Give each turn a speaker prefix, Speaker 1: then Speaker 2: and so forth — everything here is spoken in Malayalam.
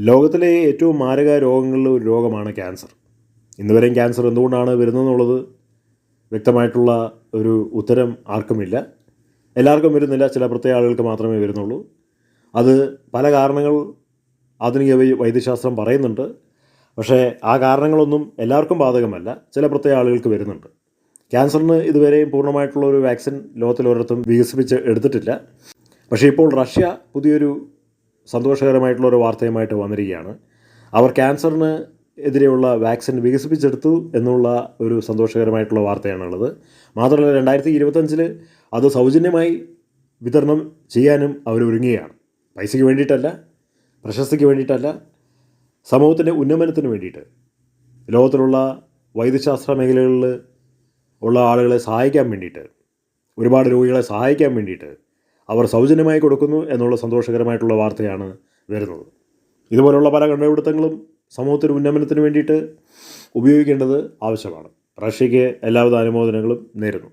Speaker 1: ലോകത്തിലെ ഏറ്റവും മാരക രോഗങ്ങളിൽ ഒരു രോഗമാണ് ക്യാൻസർ. ഇന്നുവരെയും ക്യാൻസർ എന്തുകൊണ്ടാണ് വരുന്നതെന്നുള്ളത് വ്യക്തമായിട്ടുള്ള ഒരു ഉത്തരം ആർക്കുമില്ല. എല്ലാവർക്കും വരുന്നില്ല, ചില പ്രത്യേക ആളുകൾക്ക് മാത്രമേ വരുന്നുള്ളൂ. അത് പല കാരണങ്ങൾ ആധുനിക വൈദ്യശാസ്ത്രം പറയുന്നുണ്ട്. പക്ഷേ ആ കാരണങ്ങളൊന്നും എല്ലാവർക്കും ബാധകമല്ല, ചില പ്രത്യേക ആളുകൾക്ക് വരുന്നുണ്ട്. ക്യാൻസറിന് ഇതുവരെയും പൂർണ്ണമായിട്ടുള്ള ഒരു വാക്സിൻ ലോകത്തിലൊരിടത്തും വികസിപ്പിച്ച് എടുത്തിട്ടില്ല. പക്ഷേ ഇപ്പോൾ റഷ്യ പുതിയൊരു സന്തോഷകരമായിട്ടുള്ളൊരു വാർത്തയുമായിട്ട് വന്നിരിക്കുകയാണ്. അവർ ക്യാൻസറിന് എതിരെയുള്ള വാക്സിൻ വികസിപ്പിച്ചെടുത്തു എന്നുള്ള ഒരു സന്തോഷകരമായിട്ടുള്ള വാർത്തയാണുള്ളത്. മാത്രമല്ല 2025 അത് സൗജന്യമായി വിതരണം ചെയ്യാനും അവർ ഒരുങ്ങുകയാണ്. പൈസയ്ക്ക് വേണ്ടിയിട്ടല്ല, പ്രശസ്തിക്ക് വേണ്ടിയിട്ടല്ല, സമൂഹത്തിൻ്റെ ഉന്നമനത്തിന് വേണ്ടിയിട്ട്, ലോകത്തിലുള്ള വൈദ്യശാസ്ത്ര മേഖലകളിൽ ഉള്ള ആളുകളെ സഹായിക്കാൻ വേണ്ടിയിട്ട്, ഒരുപാട് രോഗികളെ സഹായിക്കാൻ വേണ്ടിയിട്ട് അവർ സൗജന്യമായി കൊടുക്കുന്നു എന്നുള്ള സന്തോഷകരമായിട്ടുള്ള വാർത്തയാണ് വരുന്നത്. ഇതുപോലുള്ള പല കണ്ടുപിടുത്തങ്ങളും സമൂഹത്തിന് ഉന്നമനത്തിന് വേണ്ടിയിട്ട് ഉപയോഗിക്കേണ്ടത് ആവശ്യമാണ്. റഷ്യയ്ക്ക് എല്ലാവിധ അനുമോദനങ്ങളും നേരുന്നു.